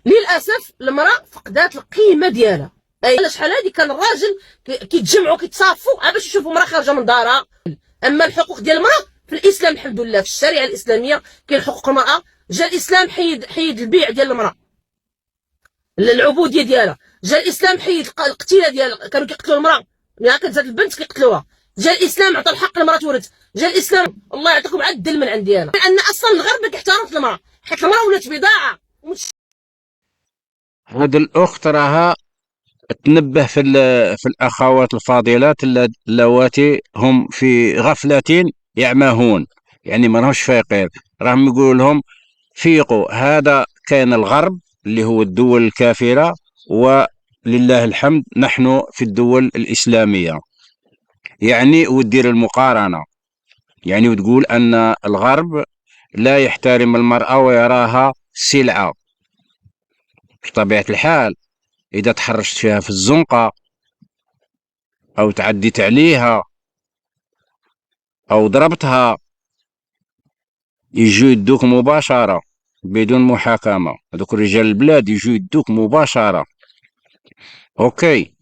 للاسف المراه فقدات القيمه ديالها. اي شحال هذه كان الراجل كيتجمعوا كيتصافوا باش يشوفوا مراه خارجه من دارها. اما الحقوق ديال المراه في الاسلام الحمد لله، في الشريعه الاسلاميه كاين حقوق المراه. جا الاسلام حيد البيع ديال المراه، العبوديه ديالها. جا الاسلام حيد القتيله ديال كانوا كيقتلوا المراه، ملي كتزاد البنت كيقتلوها. جا الاسلام عطى الحق للمراه تورث. جا الاسلام الله يعطيكم عاد الدل من عندي انا، لان اصلا الغرب ما كيحترمش المراه، حيت المراه ولات بضاعه. هاد الأخت راها تنبه في الأخوات الفاضلات اللواتي هم في غفلة يعمهون، يعني ما راهمش فايقين. راهم يقول لهم فيقوا، هذا كان الغرب اللي هو الدول الكافرة، ولله الحمد نحن في الدول الإسلامية. يعني ودير المقارنة، يعني وتقول أن الغرب لا يحترم المرأة ويراها سلعة. بطبيعة الحال إذا تحرشت فيها في الزنقة أو تعديت عليها أو ضربتها، يجوا يدوك مباشرة بدون محاكمة. هذوك رجال البلاد يجوا يدوك مباشرة. أوكي.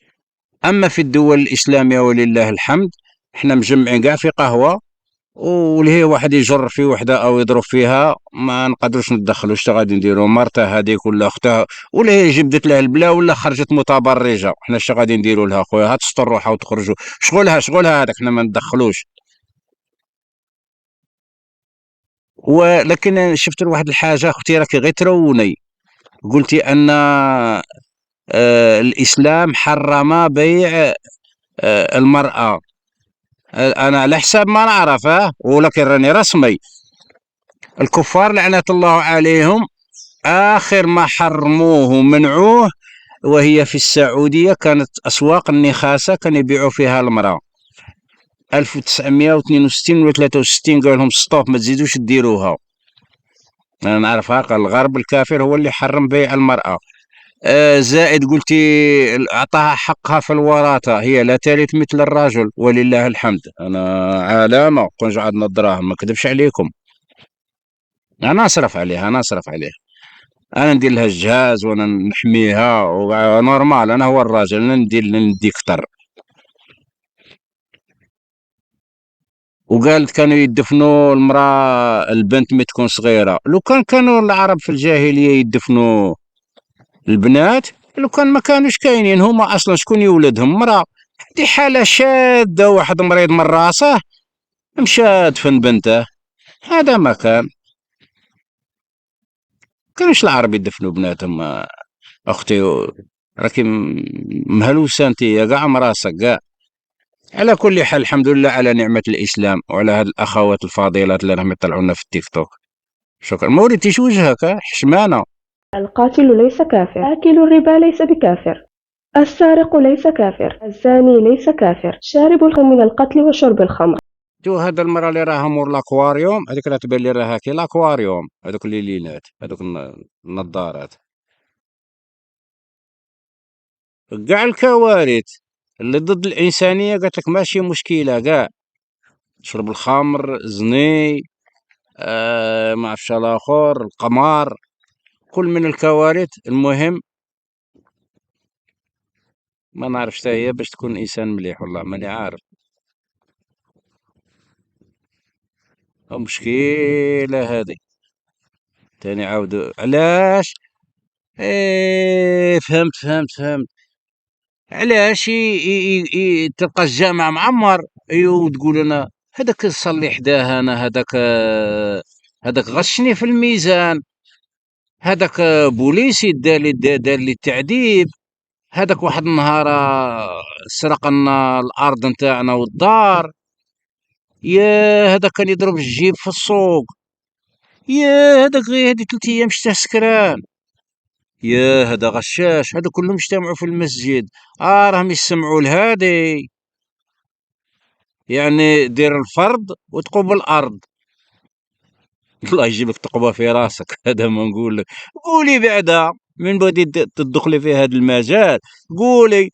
أما في الدول الإسلامية ولله الحمد، احنا مجمعين كاع في قهوة، ولهي واحد يجر في وحده او يضرب فيها ما نقدروش ندخلوا. اش غادي نديروا؟ مرته هذيك ولا اختها، ولا هي جبدت لها البلا ولا خرجت متبرجه، حنا اش غادي نديروا لها خويا؟ تستر روحها وتخرجوا، شغلها هذاك، حنا ما ندخلوش. ولكن شفت واحد الحاجه اختي راكي غير تروني، قلتي ان الاسلام حرم بيع المراه. انا على حساب ما نعرف، ولكن راني رسمي الكفار لعنة الله عليهم آخر ما حرموه ومنعوه وهي في السعودية، كانت أسواق النخاسة كان يبيعوا فيها المرأة. 1962 ولا 63 قال لهم ستوب، ما تزيدوش ديروها. أنا نعرفها، قال الغرب الكافر هو اللي حرم بيع المرأة. زائد قلتي أعطاها حقها في الوراثة، هي لا ترث مثل الرجل ولله الحمد. أنا علامة كون عندنا الدراهم، ما كذبش عليكم. أنا أصرف عليها، انا ندير لها الجهاز وانا نحميها ونورمال. انا هو الراجل، انا ندي كتر. وقالت كانوا يدفنوا المراه البنت مي تكون صغيره. لو كانوا العرب في الجاهليه يدفنوا البنات، لو كان ما كانوش كاينين هما اصلا شكون يولدهم؟ مراه. دي حاله شاده، واحد مريض من راسه مشى دفن بنته، هذا ما كانوش العرب يدفنوا بناتهم. اختي راكي مهلوسه انت كاع مراسك كاع. على كل حال الحمد لله على نعمة الإسلام وعلى هاد الأخوات الفاضلات اللي راهم يطلعونا في التيك توك. شكرا. ما وريتيش وجهك، حشمانة. القاتل ليس كافر، آكل الربا ليس بكافر، السارق ليس كافر، الزاني ليس كافر، شارب الخمر من القتل وشرب الخمر. تو هاد المرة اللي راها مور لاكواريوم هذيك، راه تبان لي راها كي لاكواريوم، هذوك الليلينات، هذوك النظارات. كاع الكوارث اللي ضد الإنسانية قالت لك ماشي مشكلة كاع. شرب الخمر، زني، ما عرفش الآخر، القمار، كل من الكوارث. المهم ما نعرفش حتى هي باش تكون إنسان مليح، والله ماني عارف. مشكلة هذه. تاني عاودوا علاش؟ فهمت. علاش تلقى الجامع معمر، وتقول انا هذاك نصلي حداه، انا هذاك غشني في الميزان، هذاك بوليسي دار لي التعذيب، هذاك واحد النهار سرق لنا الارض نتاعنا والدار، يا هذاك كان يضرب الجيب في السوق، يا هذاك غير هذه 3 ايام شتاه سكران، يا هذا غشاش. هذا كلهم اجتمعوا في المسجد، راهم يسمعوا لهادي، يعني دير الفرض وتقوم بالارض. الله يجيب لك تقوى في راسك. هذا ما نقول لك. قولي بعدا من بدي تدخلي في هذا المجال، قولي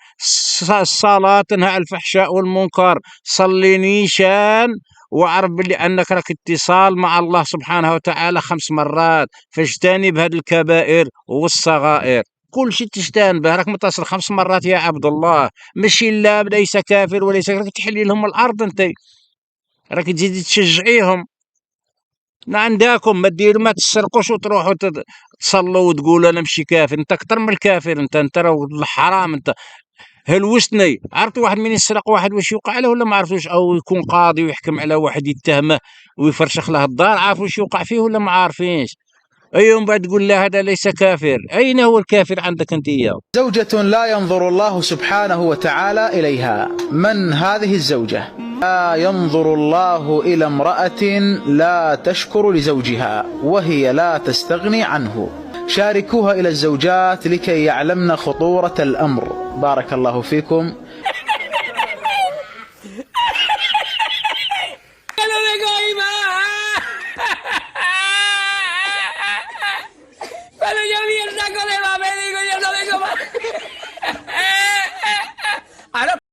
الصلاة تنهى عن الفحشاء والمنكر، صلي نيشان واعرف باللي انك راك اتصال مع الله سبحانه وتعالى 5 مرات، فاجتنب هذه الكبائر والصغائر. كل شيء تجتنبه، راك متصل 5 مرات يا عبد الله، ماشي لا ليس كافر وليس، راك تحلي لهم الارض انت، راك تزيد تشجعيهم. عندكم ما تسرقوش وتروحوا تصلوا وتقولوا انا ماشي كافر، انت اكثر من الكافر، انت راه الحرام انت. هلوسني عرفت واحد من يسرق واحد واش يوقع له ولا ما عرفتوش؟ او يكون قاضي ويحكم على واحد يتهمه ويفرشخ له الدار، عارف واش يوقع فيه ولا ما عارفينش؟ ايوم بعد تقول لا هذا ليس كافر. اين هو الكافر عندك انت اياه؟ زوجة لا ينظر الله سبحانه وتعالى إليها. من هذه الزوجة؟ لا ينظر الله إلى امرأة لا تشكر لزوجها وهي لا تستغني عنه. شاركوها إلى الزوجات لكي يعلمن خطورة الأمر. بارك الله فيكم. Pero yo vi el saco de